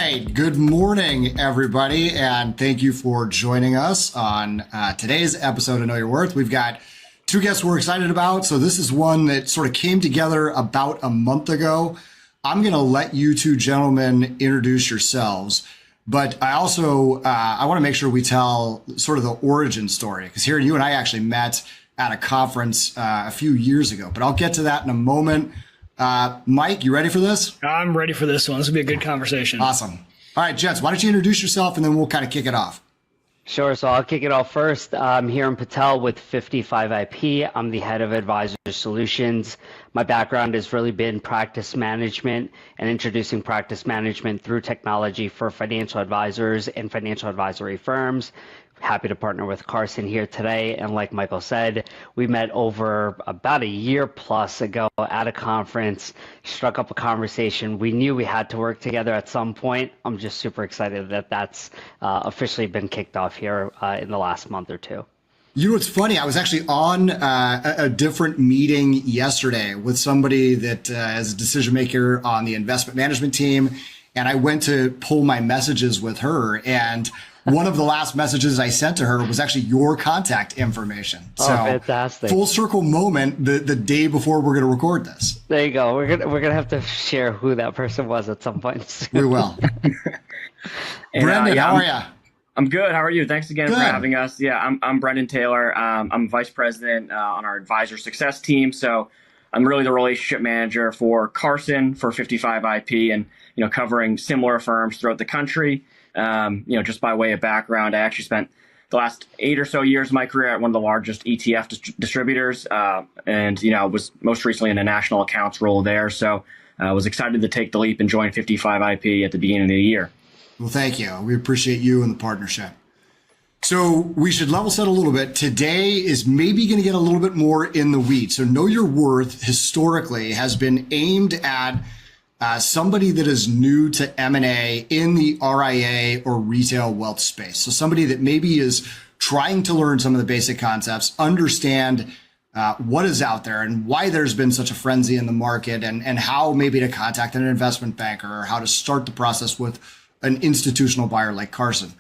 right. Good morning, everybody, and thank you for joining us on today's episode of Know Your Worth. We've got two guests we're excited about. So this is one that sort of came together about a month ago. I'm going to let you two gentlemen introduce yourselves, but I also I want to make sure we tell sort of the origin story, because Hiren, you and I actually met at a conference a few years ago, but I'll get to that in a moment. Mike, you ready for this? I'm ready for this one. This will be a good conversation. Awesome. All right, gents, why don't you introduce yourself and then we'll kind of kick it off. Sure. So I'll kick it off first. I'm Hiren Patel with 55IP. I'm the head of Advisor Solutions. My background has really been practice management and introducing practice management through technology for financial advisors and financial advisory firms. Happy to partner with Carson here today. And like Michael said, we met over about a year plus ago at a conference, struck up a conversation. We knew we had to work together at some point. I'm just super excited that that's officially been kicked off here in the last month or two. You know, what's funny, I was actually on a different meeting yesterday with somebody that is a decision maker on the investment management team. And I went to pull my messages with her, and one of the last messages I sent to her was actually your contact information. Oh, so fantastic. Full circle moment the day before we're going to record this. There you go. We're gonna have to share who that person was at some point soon. We will. And, Brendan, how are you? I'm good. How are you? Thanks again Good. for having us. Yeah, I'm Brendan Taylor. I'm vice president on our advisor success team. So I'm really the relationship manager for Carson for 55IP, and covering similar firms throughout the country. Just by way of background, I actually spent the last 8 or so years of my career at one of the largest ETF distributors, and was most recently in a national accounts role there. So I was excited to take the leap and join 55IP at the beginning of the year. Well, thank you. We appreciate you and the partnership. So we should level set a little bit. Today is maybe going to get a little bit more in the weeds. So Know Your Worth historically has been aimed at somebody that is new to M&A in the RIA or retail wealth space. So somebody that maybe is trying to learn some of the basic concepts, understand what is out there and why there's been such a frenzy in the market, and how maybe to contact an investment banker or how to start the process with an institutional buyer like Carson.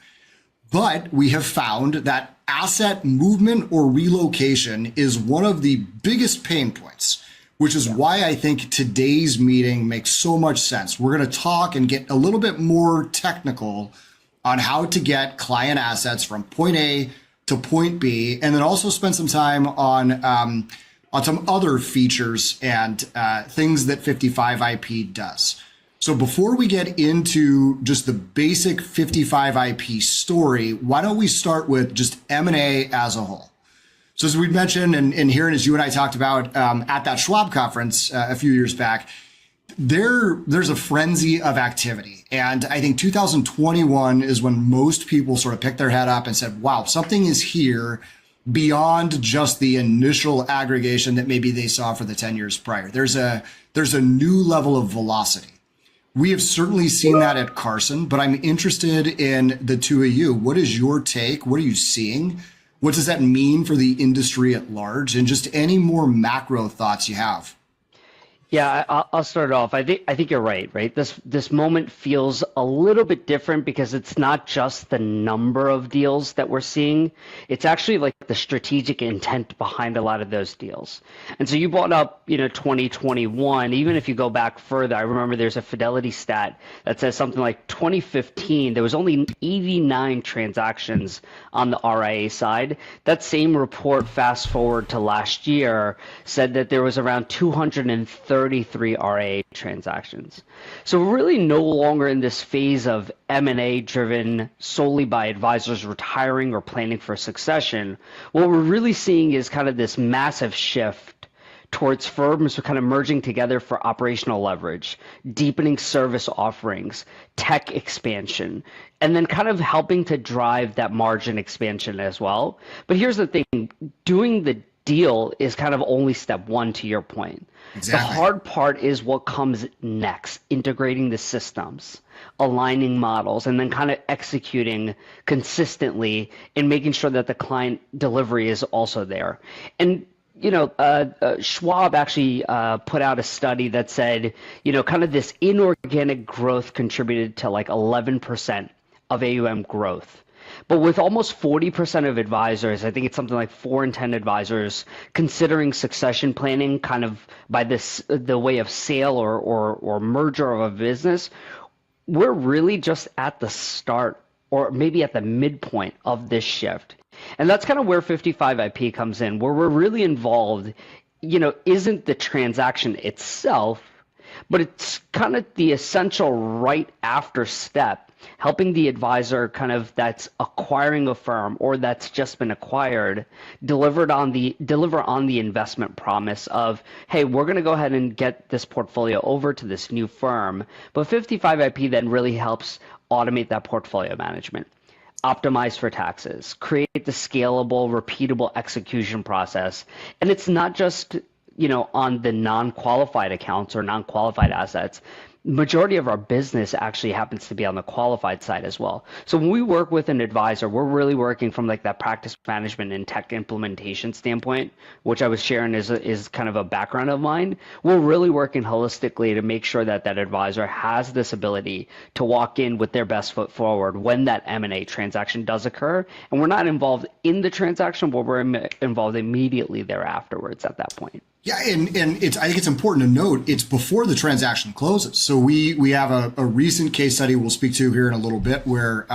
But we have found that asset movement or relocation is one of the biggest pain points, which is why I think today's meeting makes so much sense. We're going to talk and get a little bit more technical on how to get client assets from point A to point B, and then also spend some time on some other features and things that 55IP does. So before we get into just the basic 55IP story, why don't we start with just M&A as a whole? So as we mentioned, and Hiren, as you and I talked about at that Schwab conference a few years back, there's a frenzy of activity. And I think 2021 is when most people sort of picked their head up and said, wow, something is here beyond just the initial aggregation that maybe they saw for the 10 years prior. There's a new level of velocity. We have certainly seen that at Carson, but I'm interested in the two of you. What is your take? What are you seeing? What does that mean for the industry at large? And just any more macro thoughts you have. Yeah, I'll start off. I think you're right? This moment feels a little bit different because it's not just the number of deals that we're seeing. It's actually like the strategic intent behind a lot of those deals. And so you brought up, 2021. Even if you go back further, I remember there's a Fidelity stat that says something like 2015, there was only 89 transactions on the RIA side. That same report, fast forward to last year, said that there was around 233 RIA transactions. So we're really no longer in this phase of M&A driven solely by advisors retiring or planning for succession. What we're really seeing is kind of this massive shift towards firms kind of merging together for operational leverage, deepening service offerings, tech expansion, and then kind of helping to drive that margin expansion as well. But here's the thing, doing the deal is kind of only step one, to your point. Exactly. The hard part is what comes next, integrating the systems, aligning models, and then kind of executing consistently and making sure that the client delivery is also there. And Schwab actually put out a study that said, kind of this inorganic growth contributed to like 11% of AUM growth. But with almost 40% of advisors, I think it's something like 4 in 10 advisors considering succession planning kind of by the way of sale or merger of a business, we're really just at the start or maybe at the midpoint of this shift. And that's kind of where 55IP comes in, where we're really involved, isn't the transaction itself, but it's kind of the essential right after step, helping the advisor kind of that's acquiring a firm or that's just been acquired, deliver on the investment promise of, hey, we're going to go ahead and get this portfolio over to this new firm. But 55IP then really helps automate that portfolio management, optimize for taxes, create the scalable, repeatable execution process. And it's not just, on the non-qualified accounts or non-qualified assets. Majority of our business actually happens to be on the qualified side as well. So when we work with an advisor, we're really working from like that practice management and tech implementation standpoint, which I was sharing is kind of a background of mine. We're really working holistically to make sure that that advisor has this ability to walk in with their best foot forward when that M&A transaction does occur. And we're not involved in the transaction, but we're involved immediately thereafterwards at that point. Yeah, and I think it's important to note it's before the transaction closes. So we have a recent case study we'll speak to here in a little bit where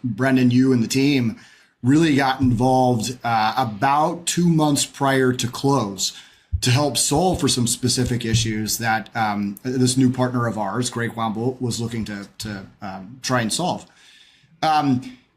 Brendan, you and the team really got involved about 2 months prior to close to help solve for some specific issues that this new partner of ours, Greg Wamble, was looking to try and solve.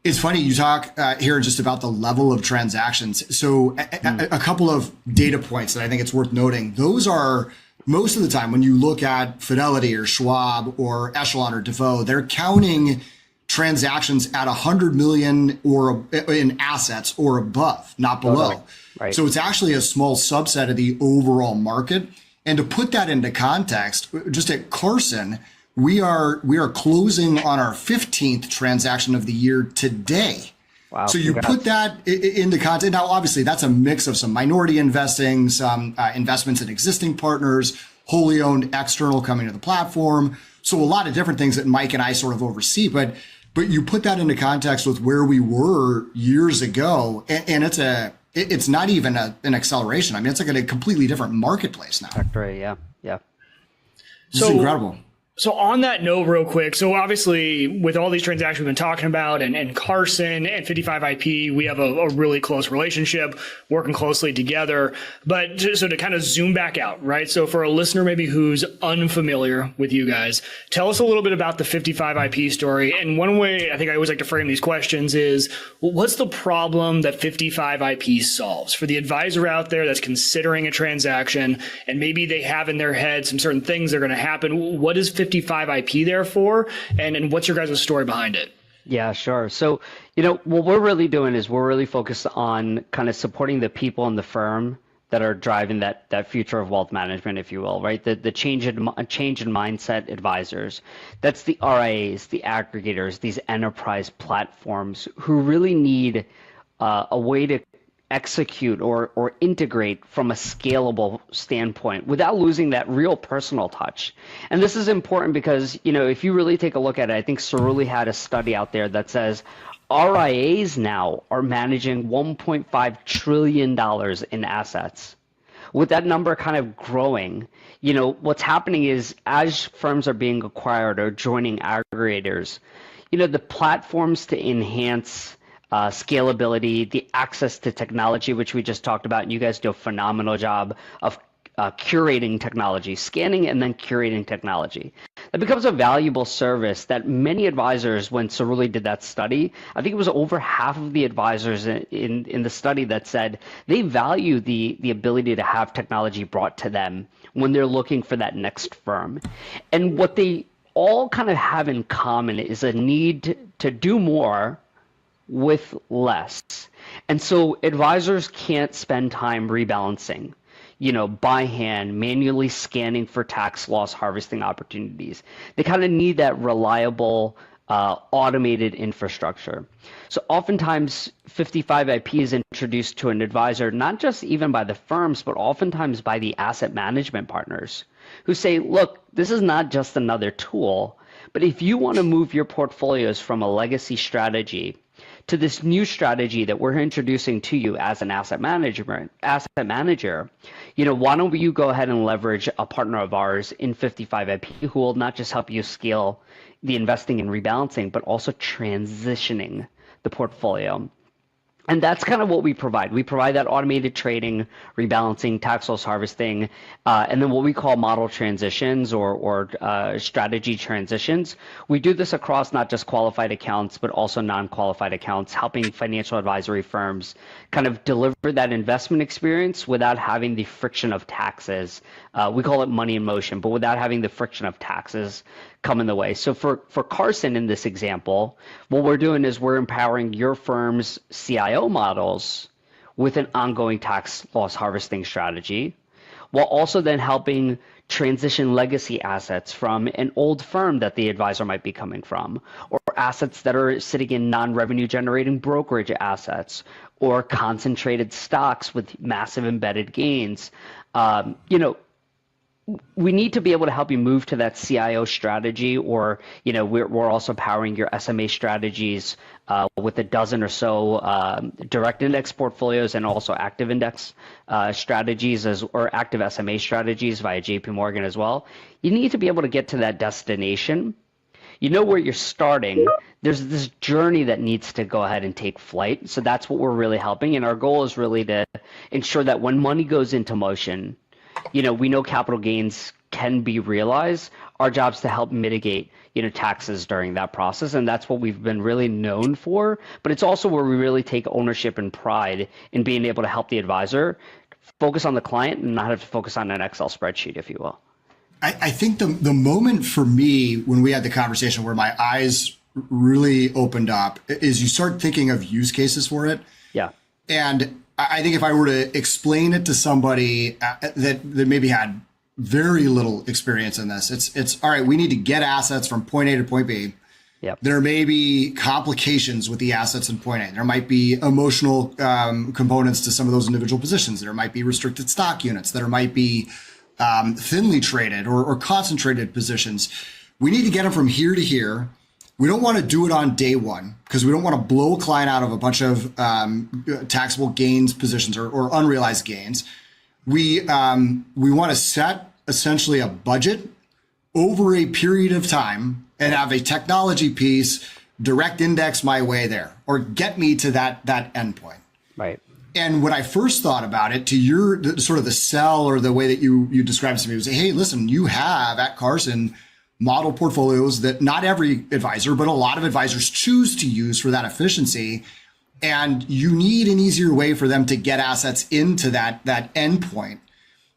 It's funny you talk here just about the level of transactions. So a couple of data points that I think it's worth noting. Those are most of the time when you look at Fidelity or Schwab or Echelon or Defoe, they're counting transactions at 100 million or in assets or above, not below. Right. So it's actually a small subset of the overall market. And to put that into context, just at Carson, we are closing on our 15th transaction of the year today. Wow. So you put that into context. Now, obviously, that's a mix of some minority investing, some investments in existing partners, wholly owned external coming to the platform. So a lot of different things that Mike and I sort of oversee. But you put that into context with where we were years ago, and it's not even an acceleration. I mean, it's like a completely different marketplace now. Right. Yeah. It's incredible. So on that note, real quick, so obviously with all these transactions we've been talking about and Carson and 55IP, we have a really close relationship, working closely together. But so to kind of zoom back out, right? So for a listener maybe who's unfamiliar with you guys, tell us a little bit about the 55IP story. And one way I think I always like to frame these questions is, well, what's the problem that 55IP solves for the advisor out there that's considering a transaction and maybe they have in their head some certain things that are going to happen? What is 55IP there for, and what's your guys' story behind it? Yeah, sure. So, what we're really doing is we're really focused on kind of supporting the people in the firm that are driving that future of wealth management, if you will, right? The change in mindset advisors. That's the RIAs, the aggregators, these enterprise platforms who really need a way to execute or integrate from a scalable standpoint without losing that real personal touch. And this is important because, if you really take a look at it, I think Cerulli had a study out there that says RIAs now are managing $1.5 trillion in assets. With that number kind of growing, what's happening is as firms are being acquired or joining aggregators, the platforms to enhance scalability, the access to technology, which we just talked about, and you guys do a phenomenal job of curating technology, scanning and then curating technology. That becomes a valuable service that many advisors, when Cerulli did that study, I think it was over half of the advisors in the study that said they value the ability to have technology brought to them when they're looking for that next firm. And what they all kind of have in common is a need to do more with less. And so advisors can't spend time rebalancing, by hand, manually scanning for tax loss harvesting opportunities. They kind of need that reliable automated infrastructure. So oftentimes 55 IP is introduced to an advisor, not just even by the firms, but oftentimes by the asset management partners who say, look, this is not just another tool, but if you want to move your portfolios from a legacy strategy to this new strategy that we're introducing to you as an asset manager, why don't you go ahead and leverage a partner of ours in 55 IP who will not just help you scale the investing and rebalancing, but also transitioning the portfolio. And that's kind of what we provide. We provide that automated trading, rebalancing, tax loss harvesting, and then what we call model transitions or strategy transitions. We do this across not just qualified accounts, but also non-qualified accounts, helping financial advisory firms kind of deliver that investment experience without having the friction of taxes. We call it money in motion, but without having the friction of taxes come in the way. So for Carson in this example, what we're doing is we're empowering your firm's CIO models with an ongoing tax loss harvesting strategy, while also then helping transition legacy assets from an old firm that the advisor might be coming from, or assets that are sitting in non-revenue generating brokerage assets, or concentrated stocks with massive embedded gains. We need to be able to help you move to that CIO strategy, or we're also powering your SMA strategies with a dozen or so direct index portfolios and also active index strategies or active SMA strategies via JP Morgan as well. You need to be able to get to that destination. You know where you're starting. There's this journey that needs to go ahead and take flight. So that's what we're really helping. And our goal is really to ensure that when money goes into motion, we know capital gains can be realized. Our job is to help mitigate, taxes during that process. And that's what we've been really known for. But it's also where we really take ownership and pride in being able to help the advisor focus on the client and not have to focus on an Excel spreadsheet, if you will. I think the moment for me when we had the conversation where my eyes really opened up is you start thinking of use cases for it. Yeah. And I think if I were to explain it to somebody that maybe had very little experience in this, it's all right, we need to get assets from point A to point B. Yep. There may be complications with the assets in point A. There might be emotional components to some of those individual positions. There might be restricted stock units. There might be thinly traded or concentrated positions. We need to get them from here to here. We don't want to do it on day one because we don't want to blow a client out of a bunch of taxable gains positions or unrealized gains. We want to set essentially a budget over a period of time and have a technology piece direct index my way there or get me to that endpoint. Right. And when I first thought about it, to your sort of the sell or the way that you described it to me was, hey, listen, you have at Carson model portfolios that not every advisor, but a lot of advisors choose to use for that efficiency. And you need an easier way for them to get assets into that endpoint.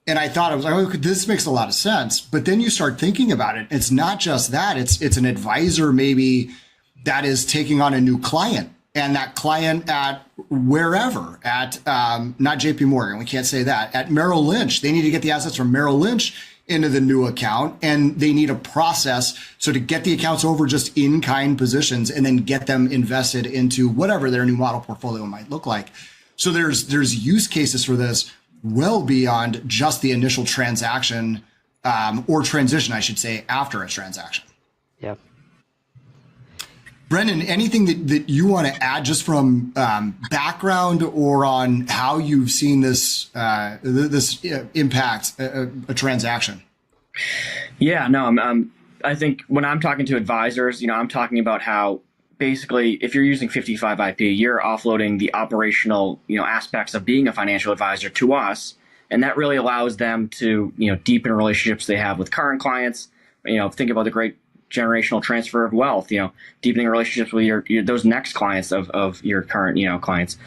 And I thought, I was like, oh, this makes a lot of sense. But then you start thinking about it. It's not just that. It's an advisor maybe that is taking on a new client. And that client at wherever, at not JP Morgan, we can't say that, at Merrill Lynch, they need to get the assets from Merrill Lynch into the new account, and they need a process so to get the accounts over just in-kind positions and then get them invested into whatever their new model portfolio might look like. So there's use cases for this well beyond just the initial transaction or transition, I should say, after a transaction. Yeah. Brendan, anything that you want to add just from background or on how you've seen this impact a transaction? Yeah, no, I think when I'm talking to advisors, I'm talking about how basically if you're using 55 IP, you're offloading the operational, aspects of being a financial advisor to us. And that really allows them to, deepen relationships they have with current clients. Think about the great generational transfer of wealth, deepening relationships with your those next clients of your current, clients,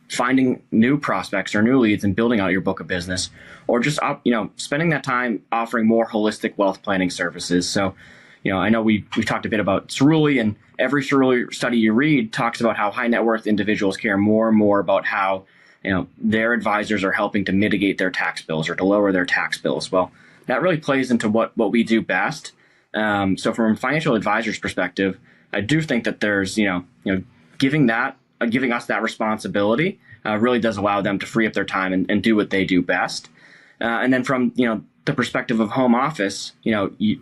finding new prospects or new leads and building out your book of business, or just, spending that time offering more holistic wealth planning services. So, I know we've talked a bit about Cerulli, and every Cerulli study you read talks about how high net worth individuals care more and more about how, their advisors are helping to mitigate their tax bills or to lower their tax bills. Well, that really plays into what we do best. So from a financial advisor's perspective, I do think that there's, giving us that responsibility really does allow them to free up their time and do what they do best. And then from, the perspective of home office, you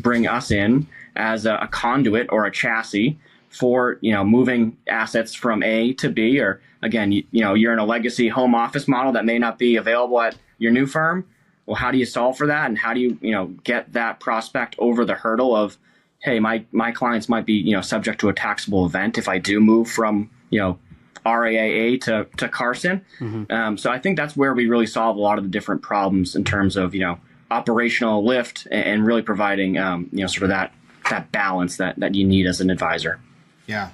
bring us in as a conduit or a chassis for, moving assets from A to B, or again, you're in a legacy home office model that may not be available at your new firm. Well, how do you solve for that? And how do you, get that prospect over the hurdle of, hey, my clients might be, subject to a taxable event if I do move from, RAAA to Carson. Mm-hmm. So I think that's where we really solve a lot of the different problems in terms of, operational lift and really providing, sort of that balance that you need as an advisor. Yeah.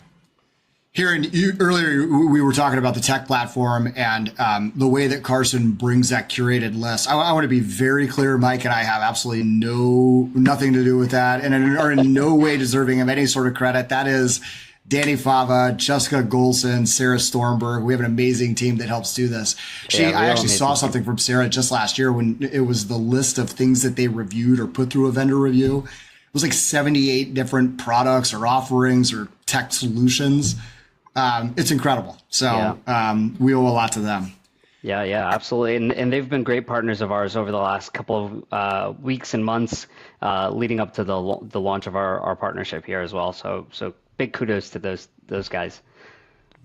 Hiren, earlier we were talking about the tech platform and the way that Carson brings that curated list. I want to be very clear. Mike and I have absolutely nothing to do with that, and are in no way deserving of any sort of credit. That is Danny Fava, Jessica Golson, Sarah Stormberg. We have an amazing team that helps do this. I actually saw something from Sarah just last year when it was the list of things that they reviewed or put through a vendor review. It was like 78 different products or offerings or tech solutions. It's incredible. So we owe a lot to them. Yeah, absolutely. And they've been great partners of ours over the last couple of weeks and months leading up to the launch of our partnership here as well. So big kudos to those guys.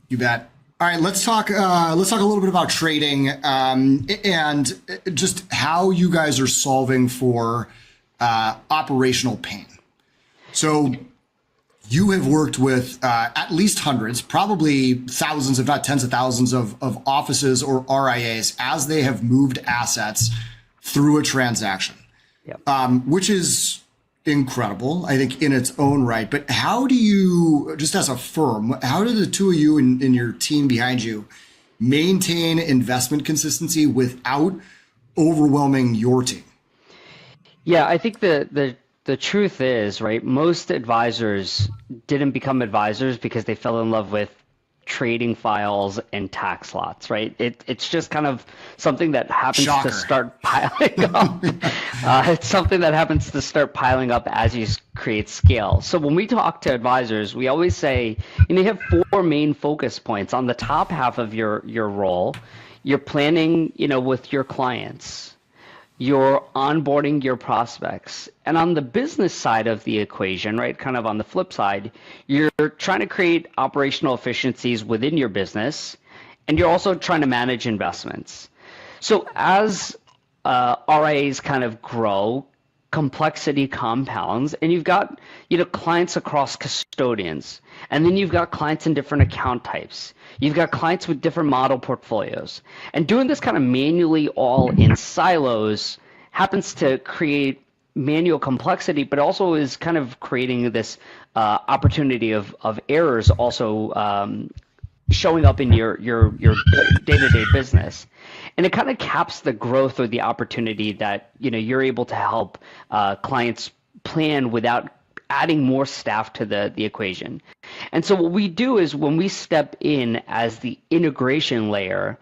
You bet. All right, let's talk a little bit about trading and just how you guys are solving for operational pain. So you have worked with at least hundreds, probably thousands, if not tens of thousands of offices or RIAs as they have moved assets through a transaction, which is incredible, I think, in its own right. But how do you, just as a firm, how do the two of you and your team behind you maintain investment consistency without overwhelming your team? Yeah, I think the truth is, right, most advisors didn't become advisors because they fell in love with trading files and tax lots, right? It's just kind of something that happens to start piling up. It's something that happens to start piling up as you create scale. So when we talk to advisors, we always say, you have four main focus points. On the top half of your role, you're planning, with your clients. You're onboarding your prospects. And on the business side of the equation, right, kind of on the flip side, you're trying to create operational efficiencies within your business, and you're also trying to manage investments. So as RIAs kind of grow, complexity compounds, and you've got clients across custodians, and then you've got clients in different account types. You've got clients with different model portfolios, and doing this kind of manually all in silos happens to create manual complexity, but also is kind of creating this opportunity of errors also showing up in your day-to-day business. And it kind of caps the growth or the opportunity that you're able to help clients plan without adding more staff to the equation. And so what we do is when we step in as the integration layer,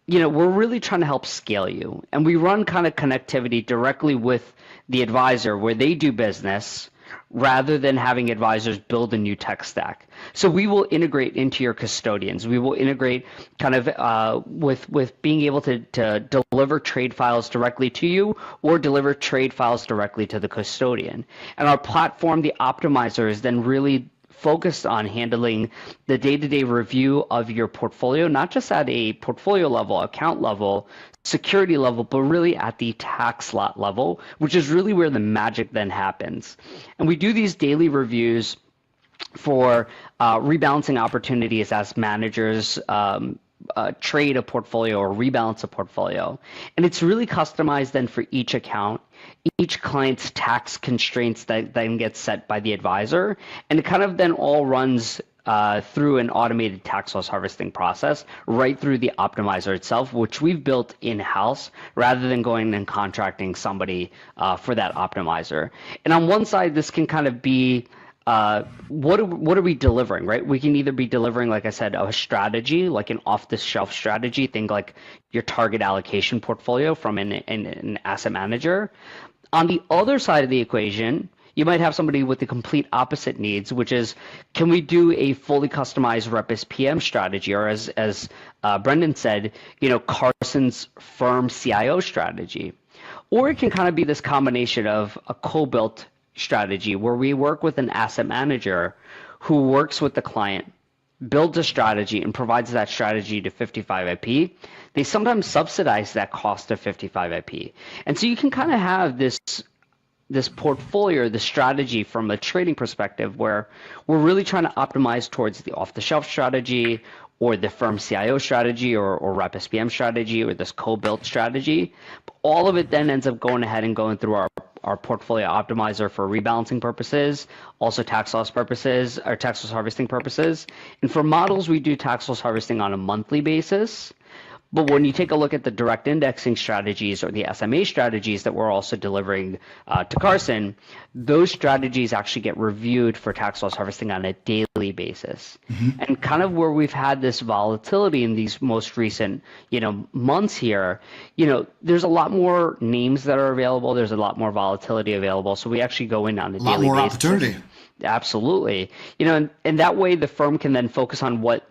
we're really trying to help scale you. And we run kind of connectivity directly with the advisor where they do business rather than having advisors build a new tech stack. So we will integrate into your custodians. We will integrate kind of with being able to deliver trade files directly to you or deliver trade files directly to the custodian. And our platform, the optimizer, is then really focused on handling the day-to-day review of your portfolio, not just at a portfolio level, account level, security level, but really at the tax lot level, which is really where the magic then happens. And we do these daily reviews for rebalancing opportunities as managers trade a portfolio or rebalance a portfolio. And it's really customized then for each account, each client's tax constraints that then get set by the advisor. And it kind of then all runs through an automated tax loss harvesting process right through the optimizer itself, which we've built in-house rather than going and contracting somebody for that optimizer. And on one side, this can kind of be what are we delivering, right? We can either be delivering, like I said, a strategy, like an off-the-shelf strategy, think like your target allocation portfolio from an asset manager. On the other side of the equation, You might have somebody with the complete opposite needs, which is, can we do a fully customized Repus PM strategy, or as Brendan said, Carson's firm CIO strategy? Or it can kind of be this combination of a co-built strategy where we work with an asset manager who works with the client, builds a strategy, and provides that strategy to 55IP. They sometimes subsidize that cost of 55IP. And so you can kind of have this portfolio, the strategy from a trading perspective, where we're really trying to optimize towards the off-the-shelf strategy or the firm CIO strategy or Repus PM strategy or this co-built strategy. All of it then ends up going ahead and going through our portfolio optimizer for rebalancing purposes, also tax loss purposes or tax loss harvesting purposes. And for models, we do tax loss harvesting on a monthly basis. But when you take a look at the direct indexing strategies or the SMA strategies that we're also delivering to Carson, those strategies actually get reviewed for tax loss harvesting on a daily basis. Mm-hmm. And kind of where we've had this volatility in these most recent, months here, there's a lot more names that are available. There's a lot more volatility available. So we actually go in on a daily basis. A lot more opportunity. Absolutely. And that way the firm can then focus on what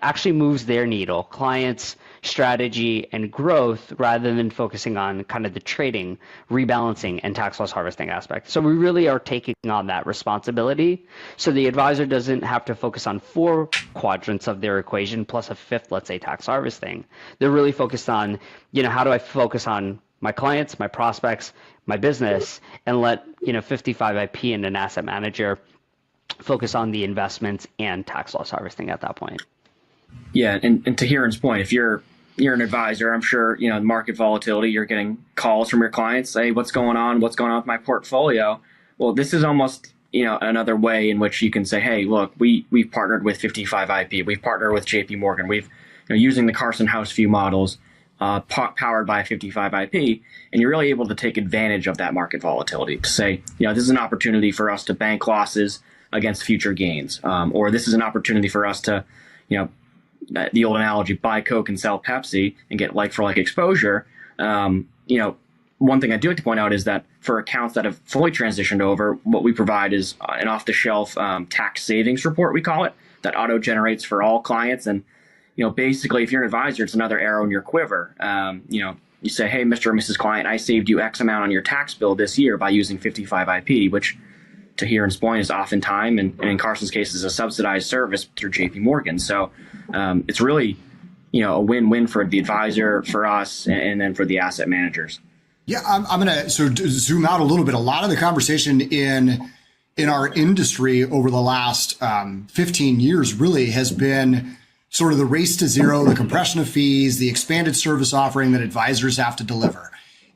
actually moves their needle, clients, strategy, and growth, rather than focusing on kind of the trading, rebalancing, and tax loss harvesting aspect. So we really are taking on that responsibility. So the advisor doesn't have to focus on 4 quadrants of their equation plus a 5th, let's say, tax harvesting. They're really focused on, how do I focus on my clients, my prospects, my business, and let 55IP and an asset manager focus on the investments and tax loss harvesting at that point. Yeah, and to Hiren's point, if you're an advisor, I'm sure market volatility, you're getting calls from your clients, say, what's going on with my portfolio? Well, this is almost another way in which you can say, hey, look, we've partnered with 55IP, we've partnered with JP Morgan, we've using the Carson House View models powered by 55IP, and you're really able to take advantage of that market volatility to say, this is an opportunity for us to bank losses against future gains, or this is an opportunity for us to the old analogy, buy Coke and sell Pepsi and get like for like exposure. One thing I do like to point out is that for accounts that have fully transitioned over, what we provide is an off-the-shelf tax savings report, we call it, that auto generates for all clients. And basically, if you're an advisor, it's another arrow in your quiver. You say, hey, Mr. or Mrs. Client, I saved you X amount on your tax bill this year by using 55IP, which to Hiren's point is oftentimes, and in Carson's case, is a subsidized service through JP Morgan. So it's really, a win-win for the advisor, for us, and then for the asset managers. Yeah, I'm going to zoom out a little bit. A lot of the conversation in our industry over the last 15 years really has been sort of the race to zero, the compression of fees, the expanded service offering that advisors have to deliver.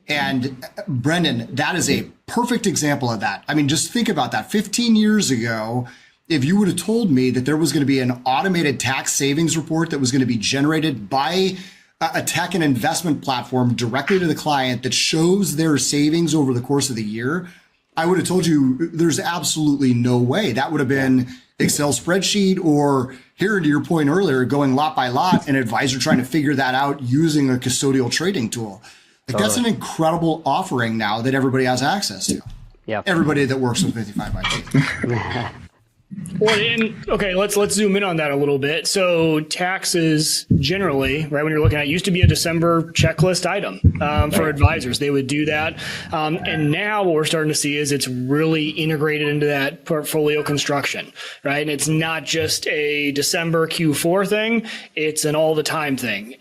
And Brendan, that is a perfect example of that. I mean, just think about that. 15 years ago, if you would have told me that there was going to be an automated tax savings report that was going to be generated by a tech and investment platform directly to the client that shows their savings over the course of the year, I would have told you there's absolutely no way. That would have been Excel spreadsheet, or here, to your point earlier, going lot by lot, an advisor trying to figure that out using a custodial trading tool. Like, that's an incredible offering now that everybody has access to. Yeah. Everybody that works with 55IP. Well, okay, let's zoom in on that a little bit. So taxes generally, right, when you're looking at it, used to be a December checklist item for advisors. They would do that. And now what we're starting to see is it's really integrated into that portfolio construction, right? And it's not just a December Q4 thing. It's an all the time thing.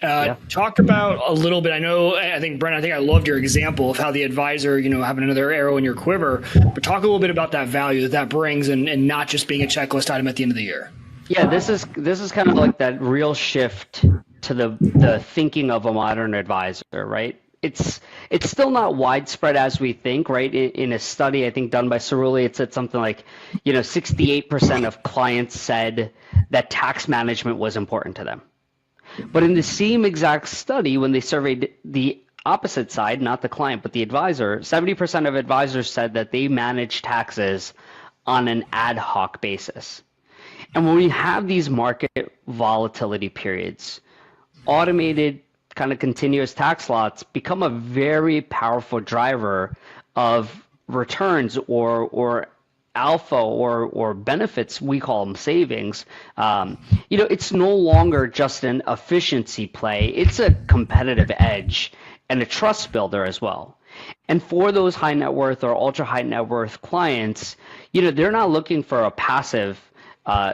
Talk about a little bit. I think, Brent, I loved your example of how the advisor, having another arrow in your quiver, but talk a little bit about that value that brings and not just being a checklist item at the end of the year. Yeah, this is kind of like that real shift to the thinking of a modern advisor, right? It's still not widespread as we think, right? In a study, I think done by Cerulli, it said something like, 68% of clients said that tax management was important to them. But in the same exact study, when they surveyed the opposite side, not the client, but the advisor, 70% of advisors said that they manage taxes on an ad hoc basis. And when we have these market volatility periods, automated kind of continuous tax lots become a very powerful driver of returns or alpha or benefits, we call them savings, it's no longer just an efficiency play. It's a competitive edge and a trust builder as well. And for those high net worth or ultra high net worth clients, they're not looking for a passive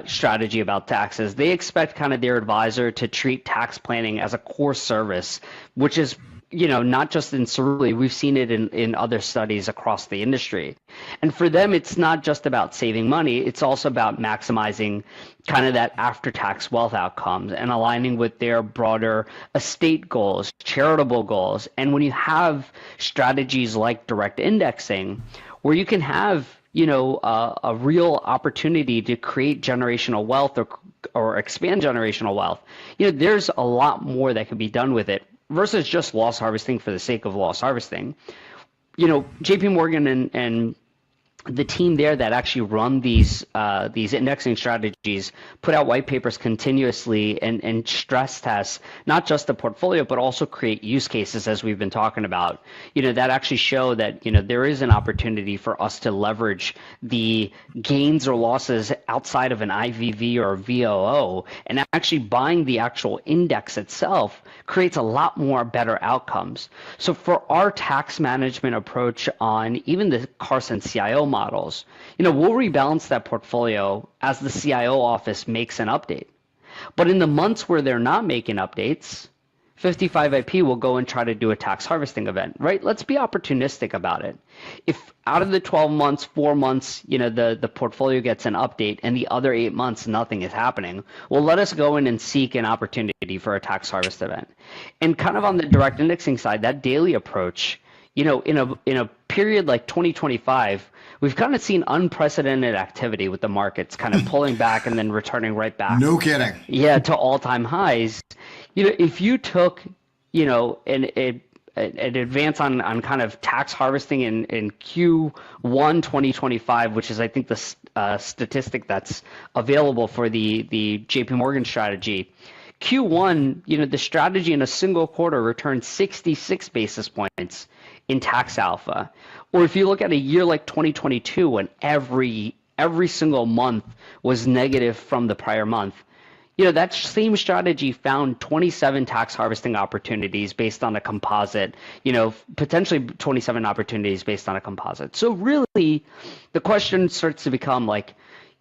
strategy about taxes. They expect kind of their advisor to treat tax planning as a core service, which is not just in Cerulli, we've seen it in other studies across the industry. And for them, it's not just about saving money, it's also about maximizing kind of that after-tax wealth outcomes and aligning with their broader estate goals, charitable goals. And when you have strategies like direct indexing, where you can have a real opportunity to create generational wealth or expand generational wealth, there's a lot more that can be done with it versus just loss harvesting for the sake of loss harvesting. JP Morgan and the team there that actually run these indexing strategies put out white papers continuously and stress tests not just the portfolio but also create use cases, as we've been talking about, that actually show that there is an opportunity for us to leverage the gains or losses outside of an IVV or a VOO, and actually buying the actual index itself creates a lot more better outcomes. So for our tax management approach on even the Carson CIO models, we'll rebalance that portfolio as the CIO office makes an update. But in the months where they're not making updates, 55IP will go and try to do a tax harvesting event, right? Let's be opportunistic about it. If out of the 12 months, 4 months, the portfolio gets an update and the other 8 months, nothing is happening, well, let us go in and seek an opportunity for a tax harvest event. And kind of on the direct indexing side, that daily approach, in a period like 2025, we've kind of seen unprecedented activity with the markets kind of pulling back and then returning right back. No kidding. Yeah, to all-time highs. If you took, an advance on kind of tax harvesting in Q1 2025, which is I think the statistic that's available for the JP Morgan strategy. Q1, the strategy in a single quarter returned 66 basis points in tax alpha. Or if you look at a year like 2022, when every single month was negative from the prior month, that same strategy found 27 tax harvesting opportunities based on a composite, potentially 27 opportunities based on a composite. So really, the question starts to become like,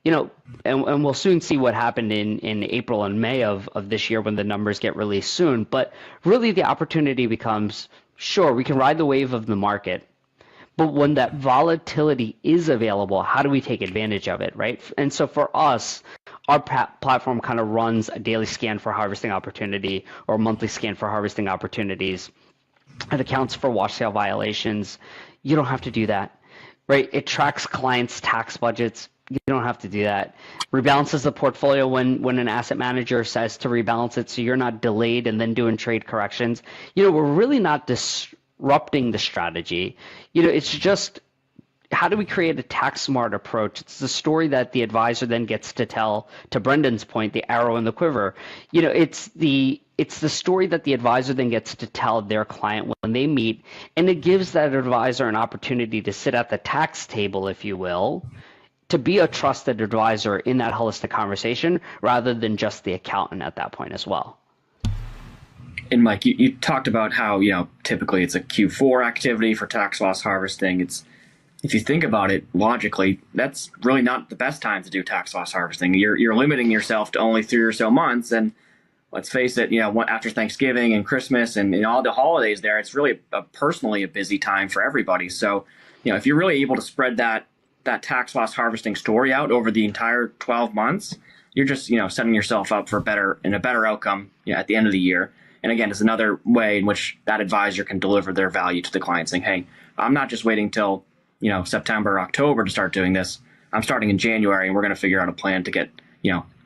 and we'll soon see what happened in April and May of this year when the numbers get released soon. But really, the opportunity becomes, sure, we can ride the wave of the market, but when that volatility is available, how do we take advantage of it, right? And so for us, our platform kind of runs a daily scan for harvesting opportunity or a monthly scan for harvesting opportunities. It accounts for wash sale violations. You don't have to do that, right? It tracks clients' tax budgets. You don't have to do that. Rebalances the portfolio when an asset manager says to rebalance it, so you're not delayed and then doing trade corrections. We're really not disrupting the strategy. It's just, how do we create a tax smart approach? It's the story that the advisor then gets to tell, to Brendan's point, the arrow in the quiver. It's the story that the advisor then gets to tell their client when they meet, and it gives that advisor an opportunity to sit at the tax table, if you will, to be a trusted advisor in that holistic conversation rather than just the accountant at that point as well. And Mike, you talked about how, typically it's a Q4 activity for tax loss harvesting. If you think about it logically, that's really not the best time to do tax loss harvesting. You're limiting yourself to only 3 or so months. And let's face it, after Thanksgiving and Christmas and all the holidays there, it's really personally a busy time for everybody. So, if you're really able to spread that tax loss harvesting story out over the entire 12 months, you're just, setting yourself up for a better outcome at the end of the year. And again, it's another way in which that advisor can deliver their value to the client, saying, hey, I'm not just waiting till, September, October to start doing this. I'm starting in January, and we're going to figure out a plan to get,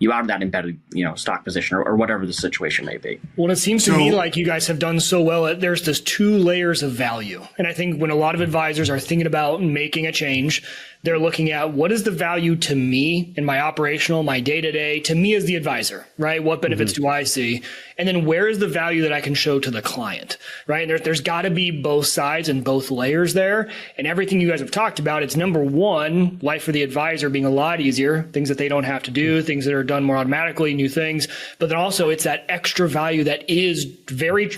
you out of that embedded, stock position or whatever the situation may be. Well, it seems to me like you guys have done so well. There's this 2 layers of value. And I think when a lot of advisors are thinking about making a change, they're looking at what is the value to me in my operational, my day-to-day, to me as the advisor, right? What benefits do I see? And then where is the value that I can show to the client, right? And there's got to be both sides and both layers there. And everything you guys have talked about, it's number one, life for the advisor being a lot easier, things that they don't have to do, things that are done more automatically, new things. But then also it's that extra value that is very,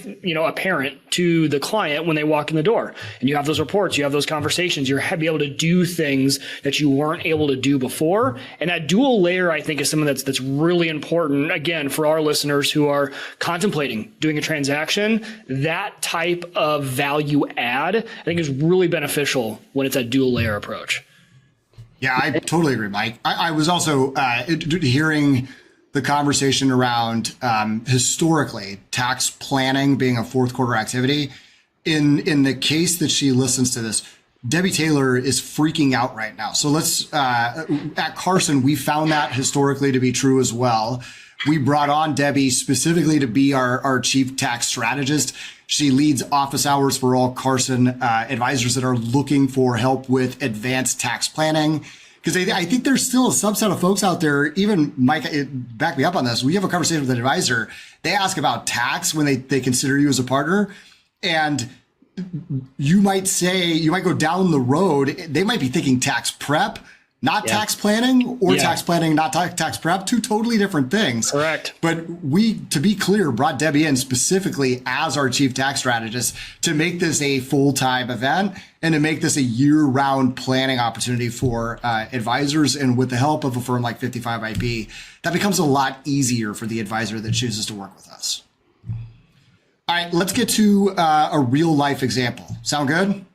apparent to the client when they walk in the door. And you have those reports, you have those conversations, you're be able to do things that you weren't able to do before. And that dual layer, I think, is something that's really important, again, for our listeners who are contemplating doing a transaction. That type of value add, I think, is really beneficial when it's a dual layer approach. Yeah, I totally agree, Mike. I was also hearing the conversation around historically tax planning being a fourth quarter activity. In the case that she listens to this, Debbie Taylor is freaking out right now. So let's, at Carson, we found that historically to be true as well. We brought on Debbie specifically to be our chief tax strategist. She leads office hours for all Carson advisors that are looking for help with advanced tax planning. Because I think there's still a subset of folks out there, even Mike, back me up on this. We have a conversation with an advisor. They ask about tax when they consider you as a partner. And you might go down the road. They might be thinking tax prep, not tax planning, or tax planning, not tax prep, 2 totally different things. Correct. But we, to be clear, brought Debbie in specifically as our chief tax strategist to make this a full-time event and to make this a year-round planning opportunity for advisors. And with the help of a firm like 55IP, that becomes a lot easier for the advisor that chooses to work with us. All right, let's get to a real life example. Sound good?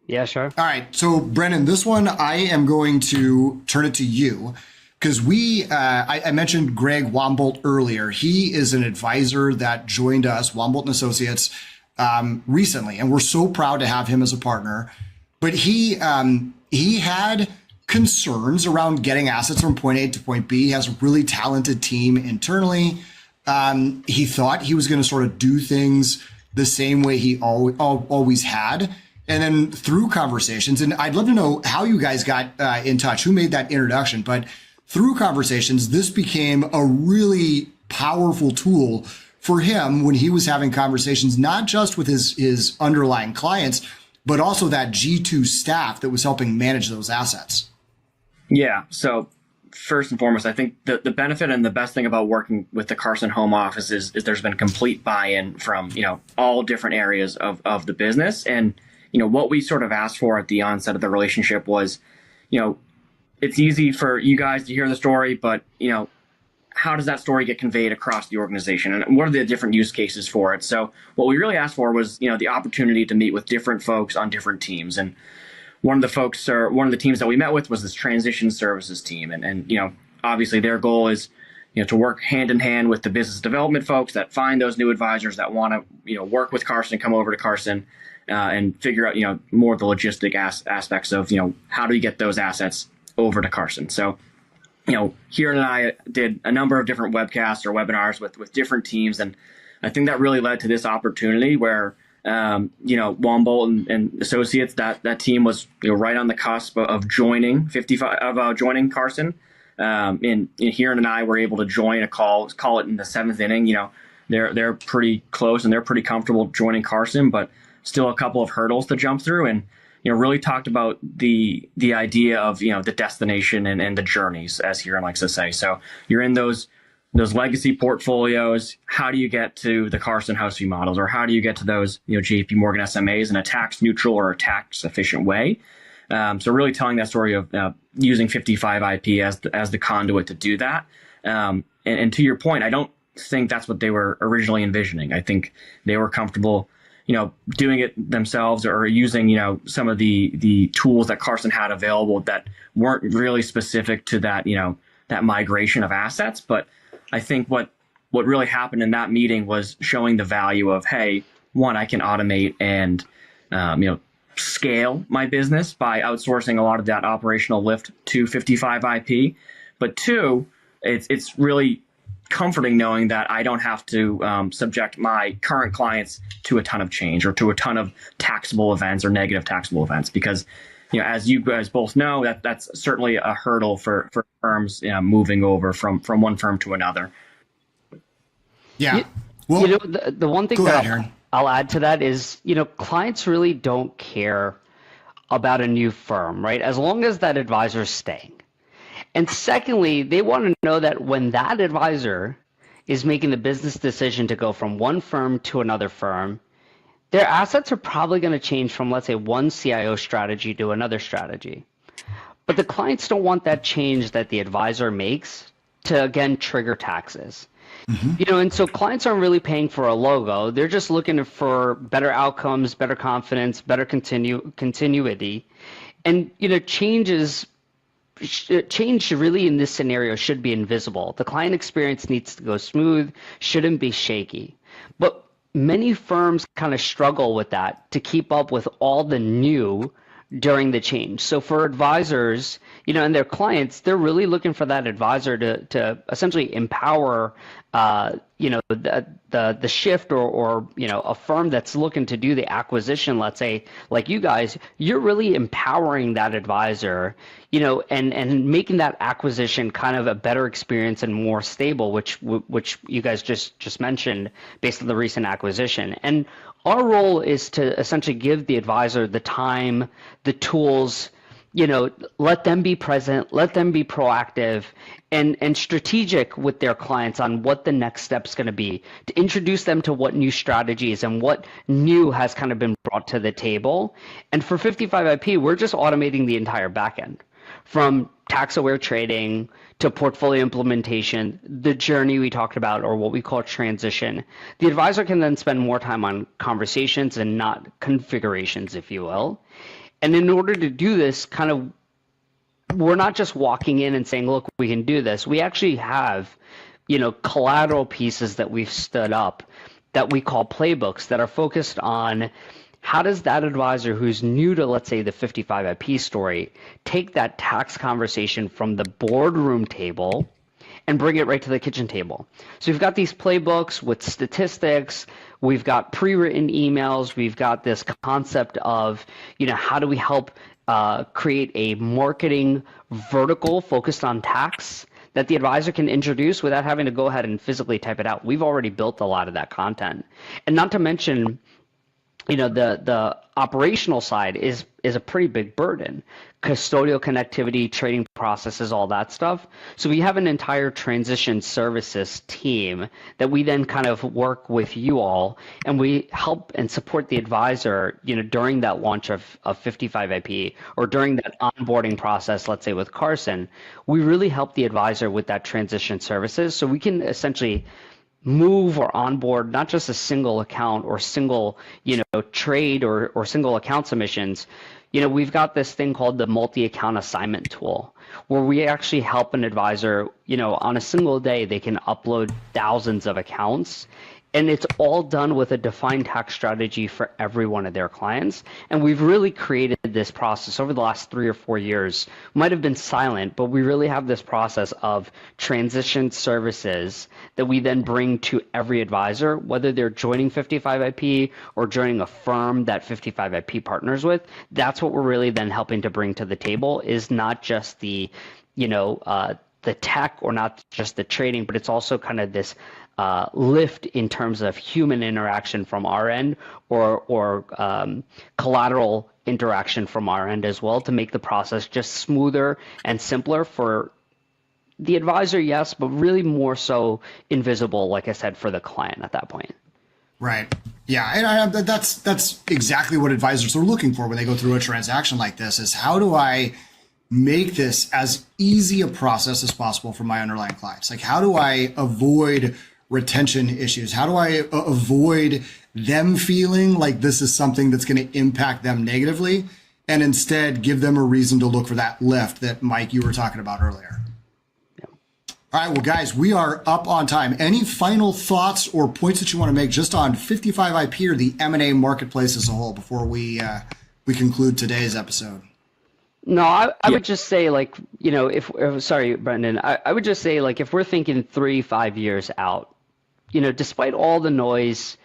Yeah, sure. All right. So, Brennan, this one, I am going to turn it to you because I mentioned Greg Wombolt earlier. He is an advisor that joined us, Wombolt & Associates, recently, and we're so proud to have him as a partner. But he had concerns around getting assets from point A to point B. He has a really talented team internally. He thought he was going to sort of do things the same way he always had. And then through conversations, and I'd love to know how you guys got in touch, who made that introduction, but through conversations, this became a really powerful tool for him when he was having conversations, not just with his underlying clients, but also that G2 staff that was helping manage those assets. Yeah. So first and foremost, I think the benefit and the best thing about working with the Carson home office is there's been complete buy-in from, all different areas of the business. And, what we sort of asked for at the onset of the relationship was, it's easy for you guys to hear the story, but, how does that story get conveyed across the organization? And what are the different use cases for it? So what we really asked for was, the opportunity to meet with different folks on different teams. And one of the teams that we met with was this transition services team. And obviously their goal is, to work hand in hand with the business development folks that find those new advisors that want to, work with Carson, come over to Carson, and figure out, more of the logistic aspects of, how do we get those assets over to Carson? So, Hiren and I did a number of different webcasts or webinars with different teams. And I think that really led to this opportunity where, Wombolt and Associates, that team was, right on the cusp of joining joining Carson. And Hiren and I were able to join call it in the 7th inning. They're pretty close and they're pretty comfortable joining Carson, but still a couple of hurdles to jump through, and really talked about the idea of the destination and the journeys, as Hiren likes to say. So you're in those legacy portfolios. How do you get to the Carson house view models, or how do you get to those JP Morgan SMAs in a tax neutral or a tax efficient way? So really telling that story of using 55IP as the conduit to do that. And to your point, I don't think that's what they were originally envisioning. I think they were comfortable doing it themselves or using, some of the tools that Carson had available that weren't really specific to that, that migration of assets. But I think what really happened in that meeting was showing the value of, hey, one, I can automate and, scale my business by outsourcing a lot of that operational lift to 55IP. But two, it's really comforting knowing that I don't have to subject my current clients to a ton of change or to a ton of taxable events or negative taxable events, because as you guys both know, that's certainly a hurdle for firms moving over from one firm to another. Yeah. Well, the one thing that I'll add to that is, clients really don't care about a new firm, right? As long as that advisor is staying. And secondly, they want to know that when that advisor is making the business decision to go from one firm to another firm, their assets are probably going to change from, let's say, one CIO strategy to another strategy. But the clients don't want that change that the advisor makes to, again, trigger taxes. Mm-hmm. And so clients aren't really paying for a logo. They're just looking for better outcomes, better confidence, better continuity. And, change really in this scenario should be invisible. The client experience needs to go smooth, shouldn't be shaky. But many firms kind of struggle with that to keep up with all the new during the change. So for advisors, and their clients, they're really looking for that advisor to essentially empower, the shift or a firm that's looking to do the acquisition, let's say, like you guys, you're really empowering that advisor, and making that acquisition kind of a better experience and more stable, which you guys just mentioned based on the recent acquisition. And our role is to essentially give the advisor the time, the tools, let them be present, let them be proactive and strategic with their clients on what the next step's going to be, to introduce them to what new strategies and what new has kind of been brought to the table. And for 55IP, we're just automating the entire backend, from tax-aware trading to portfolio implementation, the journey we talked about, or what we call transition. The advisor can then spend more time on conversations and not configurations, if you will. And in order to do this, we're not just walking in and saying, look, we can do this. We actually have, collateral pieces that we've stood up that we call playbooks that are focused on how does that advisor who's new to, let's say, the 55IP story, take that tax conversation from the boardroom table and bring it right to the kitchen table. So we've got these playbooks with statistics, we've got pre-written emails, we've got this concept of, how do we help create a marketing vertical focused on tax that the advisor can introduce without having to go ahead and physically type it out. We've already built a lot of that content. And not to mention, the operational side is a pretty big burden. Custodial connectivity, trading processes, all that stuff. So we have an entire transition services team that we then kind of work with you all, and we help and support the advisor, during that launch of 55IP or during that onboarding process, let's say with Carson. We really help the advisor with that transition services, so we can essentially move or onboard not just a single account or single, trade or single account submissions. We've got this thing called the multi-account assignment tool, where we actually help an advisor, on a single day, they can upload thousands of accounts. And it's all done with a defined tax strategy for every one of their clients. And we've really created this process over the last 3 or 4 years. Might have been silent, but we really have this process of transition services that we then bring to every advisor, whether they're joining 55IP or joining a firm that 55IP partners with. That's what we're really then helping to bring to the table, is not just the tech or not just the trading, but it's also kind of this lift in terms of human interaction from our end or collateral interaction from our end as well, to make the process just smoother and simpler for the advisor, yes, but really more so invisible, like I said, for the client at that point. Right. Yeah. And that's exactly what advisors are looking for when they go through a transaction like this, is how do I make this as easy a process as possible for my underlying clients? Like, how do I avoid retention issues? How do I avoid them feeling like this is something that's going to impact them negatively, and instead give them a reason to look for that lift that, Mike, you were talking about earlier? Yeah. All right, well, guys, we are up on time. Any final thoughts or points that you want to make just on 55IP or the M&A marketplace as a whole before we conclude today's episode? No, I would just say like, sorry, Brendan, I would just say like if we're thinking 3, 5 years out, despite all the noise,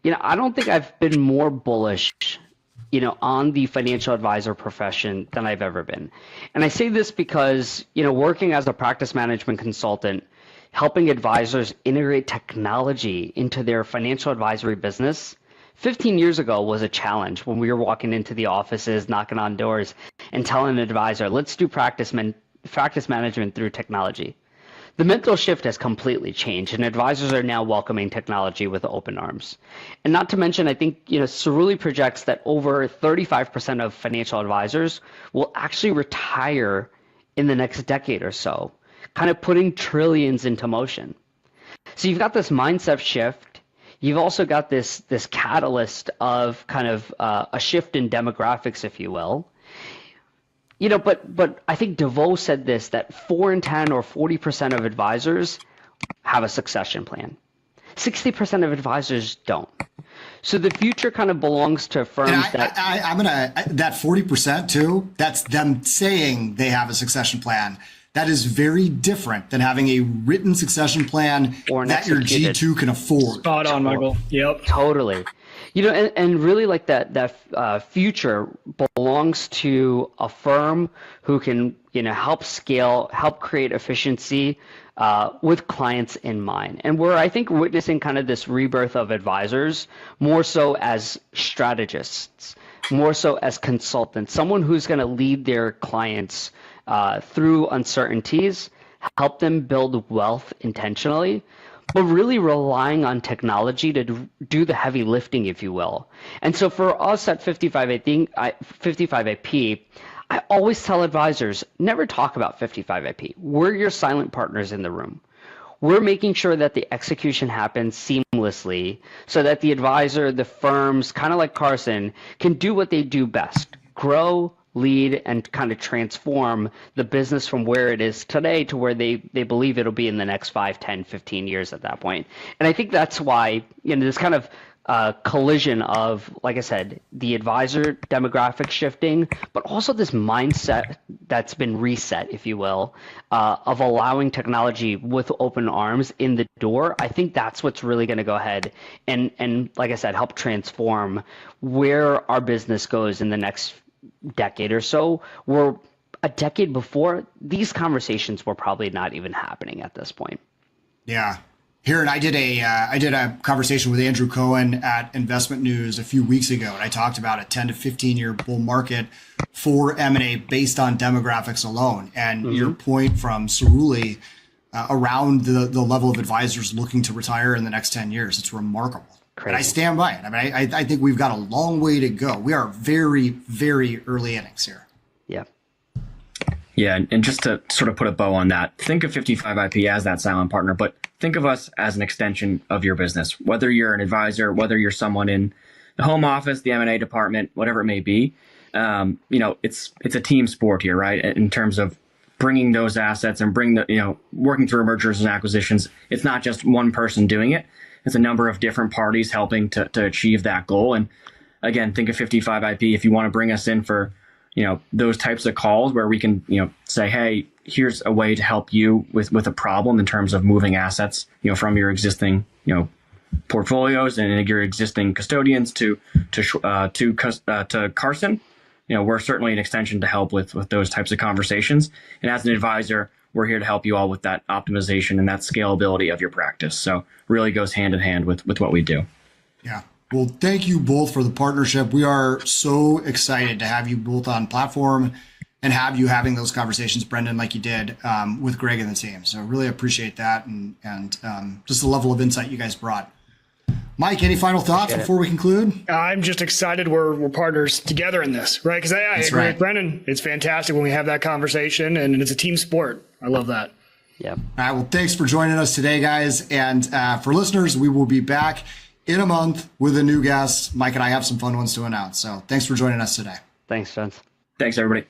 I don't think I've been more bullish, on the financial advisor profession than I've ever been. And I say this because, working as a practice management consultant, helping advisors integrate technology into their financial advisory business 15 years ago was a challenge when we were walking into the offices, knocking on doors, and telling an advisor, let's do practice management through technology. The mental shift has completely changed, and advisors are now welcoming technology with open arms. And not to mention, I think Cerulli projects that over 35% of financial advisors will actually retire in the next decade or so, kind of putting trillions into motion. So you've got this mindset shift. You've also got this catalyst of kind of a shift in demographics, if you will. But I think DeVoe said this, that 4 in 10 or 40% of advisors have a succession plan. 60% of advisors don't. So the future kind of belongs to firms that 40% too, that's them saying they have a succession plan. That is very different than having a written succession plan that your G2 can afford. Spot on, Michael. Yep. Totally. And really like that future belongs to a firm who can, help scale, help create efficiency with clients in mind. And we're, I think, witnessing kind of this rebirth of advisors more so as strategists, more so as consultants, someone who's going to lead their clients through uncertainties, help them build wealth intentionally, but really relying on technology to do the heavy lifting, if you will. And so for us at 55IP, I always tell advisors, never talk about 55IP. We're your silent partners in the room. We're making sure that the execution happens seamlessly so that the advisor, the firms, kind of like Carson, can do what they do best, grow, lead, and kind of transform the business from where it is today to where they believe it'll be in the next 5, 10, 15 years at that point. And I think that's why, this kind of collision of, like I said, the advisor demographic shifting, but also this mindset that's been reset, if you will, of allowing technology with open arms in the door. I think that's what's really going to go ahead and, like I said, help transform where our business goes in the next decade or so. Where a decade before, these conversations were probably not even happening at this point. Yeah. Hiren, I did a conversation with Andrew Cohen at Investment News a few weeks ago, and I talked about a 10 to 15-year bull market for M&A based on demographics alone. And your point from Cerulli around the level of advisors looking to retire in the next 10 years, it's remarkable. Crazy. And I stand by it. I mean, I think we've got a long way to go. We are very, very early innings here. Yeah. Yeah, and just to sort of put a bow on that, think of 55IP as that silent partner, but think of us as an extension of your business. Whether you're an advisor, whether you're someone in the home office, the M&A department, whatever it may be, it's a team sport here, right? In terms of bringing those assets and working through mergers and acquisitions. It's not just one person doing it. It's a number of different parties helping to achieve that goal. And again, think of 55IP if you want to bring us in for, those types of calls where we can, say, hey, here's a way to help you with a problem in terms of moving assets, from your existing, portfolios and your existing custodians to Carson. We're certainly an extension to help with those types of conversations. And as an advisor, we're here to help you all with that optimization and that scalability of your practice. So really goes hand in hand with what we do. Yeah. Well, thank you both for the partnership. We are so excited to have you both on platform and have you having those conversations, Brendan, like you did with Greg and the team. So really appreciate that and just the level of insight you guys brought. Mike, any final thoughts before we conclude? I'm just excited we're partners together in this, right? Because I agree with Brendan. It's fantastic when we have that conversation, and it's a team sport. I love that. Yeah. All right. Well, thanks for joining us today, guys. And for listeners, we will be back in a month with a new guest. Mike and I have some fun ones to announce. So thanks for joining us today. Thanks, Vince. Thanks, everybody.